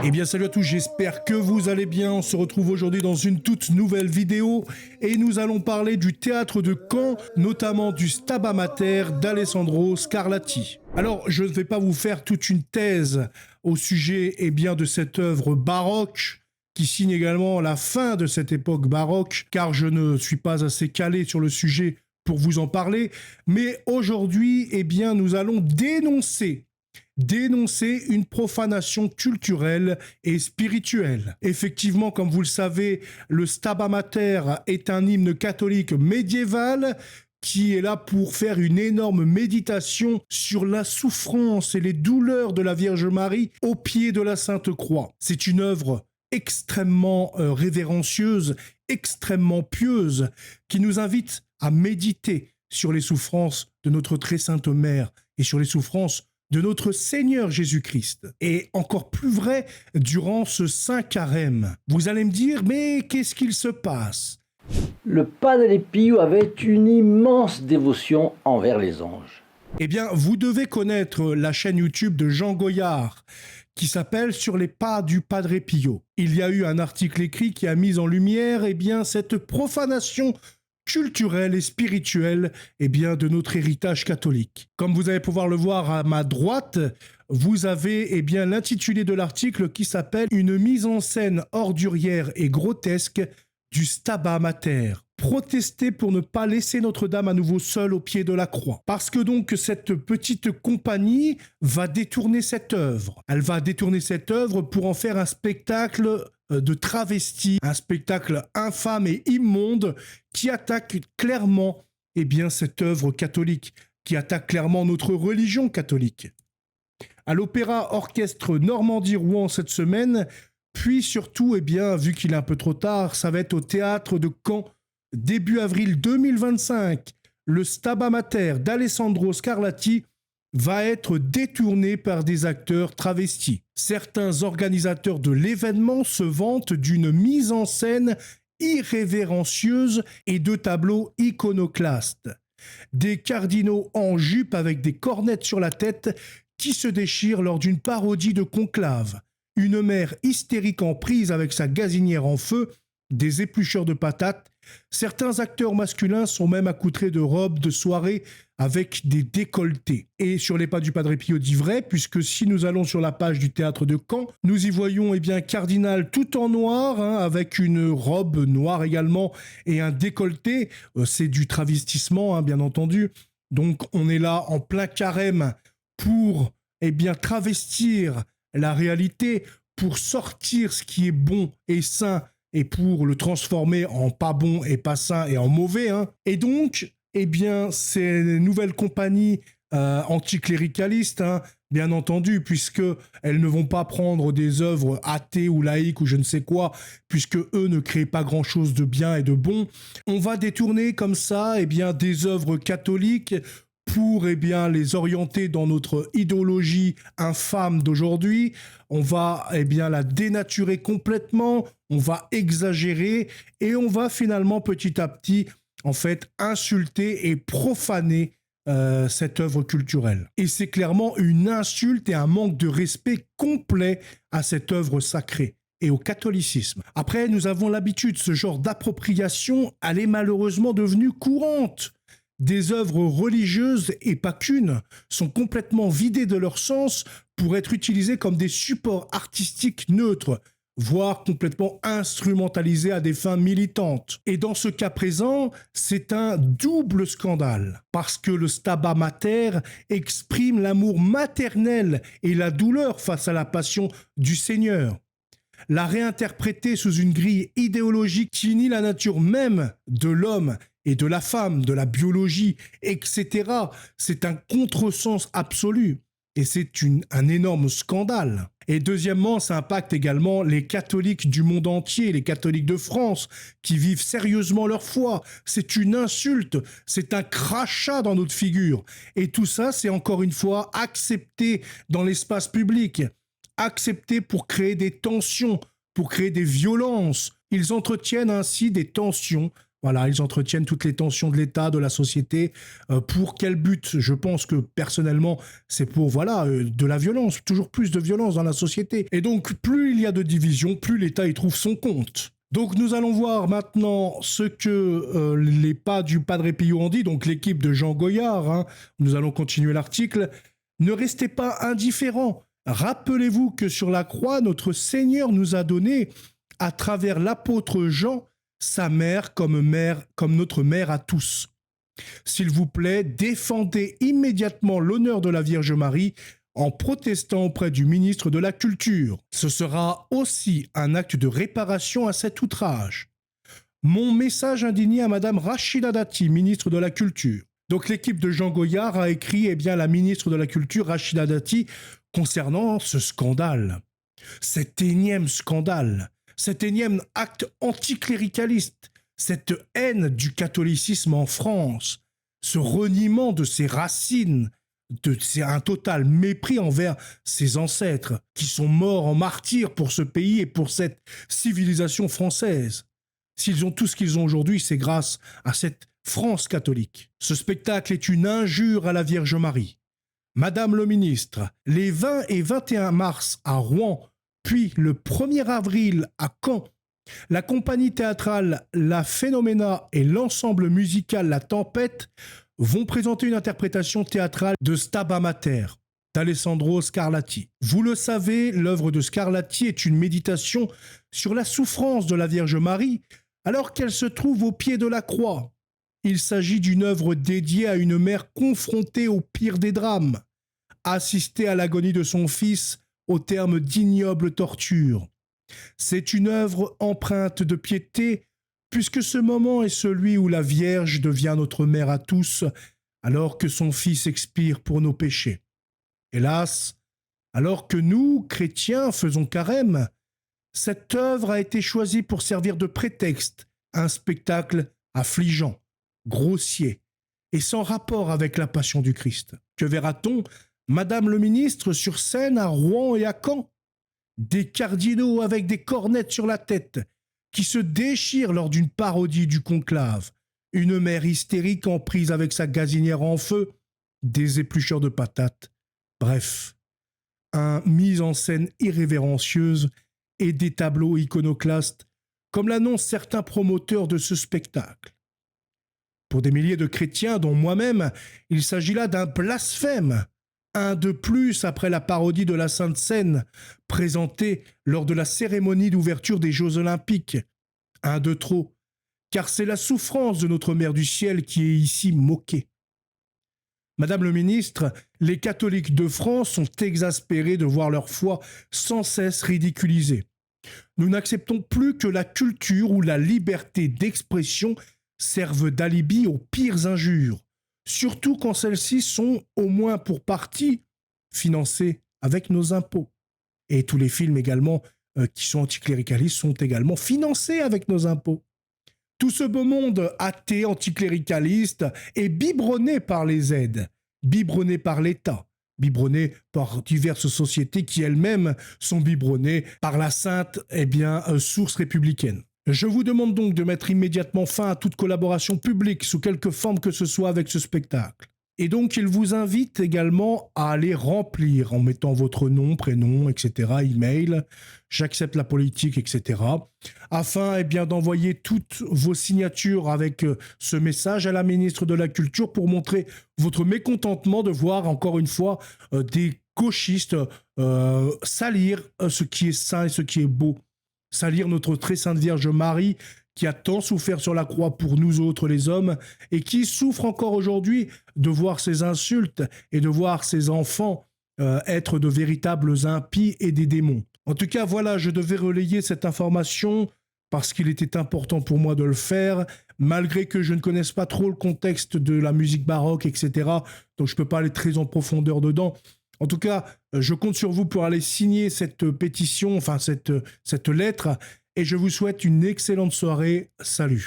Eh bien salut à tous, j'espère que vous allez bien. On se retrouve aujourd'hui dans une toute nouvelle vidéo et nous allons parler du théâtre de Caen, notamment du Stabat Mater d'Alessandro Scarlatti. Alors je ne vais pas vous faire toute une thèse au sujet bien, de cette œuvre baroque qui signe également la fin de cette époque baroque, car je ne suis pas assez calé sur le sujet pour vous en parler, mais aujourd'hui, bien, nous allons dénoncer une profanation culturelle et spirituelle. Effectivement, comme vous le savez, le Stabat Mater est un hymne catholique médiéval qui est là pour faire une énorme méditation sur la souffrance et les douleurs de la Vierge Marie au pied de la Sainte Croix. C'est une œuvre extrêmement révérencieuse, extrêmement pieuse, qui nous invite à méditer sur les souffrances de notre très sainte Mère et sur les souffrances de notre Seigneur Jésus-Christ. Et encore plus vrai durant ce Saint Carême. Vous allez me dire, mais qu'est-ce qu'il se passe ? Le Padre Pio avait une immense dévotion envers les anges. Eh bien, vous devez connaître la chaîne YouTube de Jean Goyard, qui s'appelle « Sur les pas du Padre Pio ». Il y a eu un article écrit qui a mis en lumière bien, cette profanation culturelle et spirituelle bien, de notre héritage catholique. Comme vous allez pouvoir le voir à ma droite, vous avez bien, l'intitulé de l'article qui s'appelle « Une mise en scène ordurière et grotesque du Stabat Mater ». Protester pour ne pas laisser Notre-Dame à nouveau seule au pied de la croix. Parce que donc cette petite compagnie va détourner cette œuvre. Elle va détourner cette œuvre pour en faire un spectacle de travesti, un spectacle infâme et immonde qui attaque clairement bien, cette œuvre catholique, qui attaque clairement notre religion catholique. À l'Opéra Orchestre Normandie-Rouen cette semaine, puis surtout, bien, vu qu'il est un peu trop tard, ça va être au Théâtre de Caen, début avril 2025, le Stabat Mater d'Alessandro Scarlatti va être détourné par des acteurs travestis. Certains organisateurs de l'événement se vantent d'une mise en scène irrévérencieuse et de tableaux iconoclastes. Des cardinaux en jupe avec des cornettes sur la tête qui se déchirent lors d'une parodie de conclave. Une mère hystérique en prise avec sa gazinière en feu, des éplucheurs de patates. Certains acteurs masculins sont même accoutrés de robes de soirée avec des décolletés. Et sur les pas du Padre Pio dit vrai, puisque si nous allons sur la page du théâtre de Caen, nous y voyons un cardinal tout en noir, avec une robe noire également et un décolleté. C'est du travestissement, bien entendu. Donc on est là en plein carême pour travestir la réalité, pour sortir ce qui est bon et sain et pour le transformer en pas bon et pas sain et en mauvais. Et donc, ces nouvelles compagnies anticléricalistes, bien entendu, puisqu'elles ne vont pas prendre des œuvres athées ou laïques ou je ne sais quoi, puisque eux ne créent pas grand-chose de bien et de bon, on va détourner comme ça des œuvres catholiques pour les orienter dans notre idéologie infâme d'aujourd'hui. On va la dénaturer complètement, on va exagérer et on va finalement petit à petit insulter et profaner cette œuvre culturelle. Et c'est clairement une insulte et un manque de respect complet à cette œuvre sacrée et au catholicisme. Après, nous avons l'habitude, ce genre d'appropriation, elle est malheureusement devenue courante. Des œuvres religieuses, et pas qu'une, sont complètement vidées de leur sens pour être utilisées comme des supports artistiques neutres, voire complètement instrumentalisées à des fins militantes. Et dans ce cas présent, c'est un double scandale, parce que le Stabat Mater exprime l'amour maternel et la douleur face à la passion du Seigneur. La réinterpréter sous une grille idéologique qui nie la nature même de l'homme et de la femme, de la biologie, etc. C'est un contresens absolu et c'est un énorme scandale. Et deuxièmement, ça impacte également les catholiques du monde entier, les catholiques de France qui vivent sérieusement leur foi. C'est une insulte, c'est un crachat dans notre figure. Et tout ça, c'est encore une fois accepté dans l'espace public, accepté pour créer des tensions, pour créer des violences. Ils entretiennent ainsi des tensions Voilà, ils entretiennent toutes les tensions de l'État, de la société. Pour quel but? Je pense que personnellement, c'est pour de la violence, toujours plus de violence dans la société. Et donc, plus il y a de divisions, plus l'État y trouve son compte. Donc nous allons voir maintenant ce que les pas du Padre Pio ont dit, donc l'équipe de Jean Goyard. Hein. Nous allons continuer l'article. Ne restez pas indifférents. Rappelez-vous que sur la croix, notre Seigneur nous a donné, à travers l'apôtre Jean, sa mère comme notre mère à tous. S'il vous plaît, défendez immédiatement l'honneur de la Vierge Marie en protestant auprès du ministre de la Culture. Ce sera aussi un acte de réparation à cet outrage. Mon message indigné à Madame Rachida Dati, ministre de la Culture. Donc l'équipe de Jean Goyard a écrit à la ministre de la Culture, Rachida Dati, concernant ce scandale. Cet énième scandale. Cet énième acte anticléricaliste, cette haine du catholicisme en France, ce reniement de ses racines, c'est un total mépris envers ses ancêtres qui sont morts en martyrs pour ce pays et pour cette civilisation française. S'ils ont tout ce qu'ils ont aujourd'hui, c'est grâce à cette France catholique. Ce spectacle est une injure à la Vierge Marie. Madame le ministre, les 20 et 21 mars à Rouen, puis le 1er avril à Caen, la compagnie théâtrale La Phénoména et l'ensemble musical La Tempête vont présenter une interprétation théâtrale de Stabat Mater d'Alessandro Scarlatti. Vous le savez, l'œuvre de Scarlatti est une méditation sur la souffrance de la Vierge Marie alors qu'elle se trouve au pied de la croix. Il s'agit d'une œuvre dédiée à une mère confrontée au pire des drames, assistée à l'agonie de son fils au terme d'ignobles tortures. C'est une œuvre empreinte de piété, puisque ce moment est celui où la Vierge devient notre mère à tous, alors que son Fils expire pour nos péchés. Hélas, alors que nous, chrétiens, faisons carême, cette œuvre a été choisie pour servir de prétexte à un spectacle affligeant, grossier et sans rapport avec la passion du Christ. Que verra-t-on, Madame le ministre, sur scène à Rouen et à Caen? Des cardinaux avec des cornettes sur la tête qui se déchirent lors d'une parodie du conclave, une mère hystérique en prise avec sa gazinière en feu, des éplucheurs de patates, bref, une mise en scène irrévérencieuse et des tableaux iconoclastes, comme l'annoncent certains promoteurs de ce spectacle. Pour des milliers de chrétiens, dont moi-même, il s'agit là d'un blasphème, un de plus après la parodie de la Sainte Seine présentée lors de la cérémonie d'ouverture des Jeux Olympiques. Un de trop, car c'est la souffrance de notre Mère du Ciel qui est ici moquée. Madame le ministre, les catholiques de France sont exaspérés de voir leur foi sans cesse ridiculisée. Nous n'acceptons plus que la culture ou la liberté d'expression servent d'alibi aux pires injures, surtout quand celles-ci sont, au moins pour partie, financées avec nos impôts. Et tous les films également qui sont anticléricalistes sont également financés avec nos impôts. Tout ce beau monde athée, anticléricaliste est biberonné par les aides, biberonné par l'État, biberonné par diverses sociétés qui elles-mêmes sont biberonnées par la sainte source républicaine. Je vous demande donc de mettre immédiatement fin à toute collaboration publique sous quelque forme que ce soit avec ce spectacle. Et donc, il vous invite également à aller remplir en mettant votre nom, prénom, etc., email, j'accepte la politique, etc., afin d'envoyer toutes vos signatures avec ce message à la ministre de la Culture pour montrer votre mécontentement de voir, encore une fois, des gauchistes salir ce qui est saint et ce qui est beau. Salir notre très sainte Vierge Marie, qui a tant souffert sur la croix pour nous autres les hommes, et qui souffre encore aujourd'hui de voir ces insultes et de voir ses enfants être de véritables impies et des démons. En tout cas, voilà, je devais relayer cette information parce qu'il était important pour moi de le faire, malgré que je ne connaisse pas trop le contexte de la musique baroque, etc. Donc je ne peux pas aller très en profondeur dedans. En tout cas, je compte sur vous pour aller signer cette pétition, cette lettre, et je vous souhaite une excellente soirée. Salut.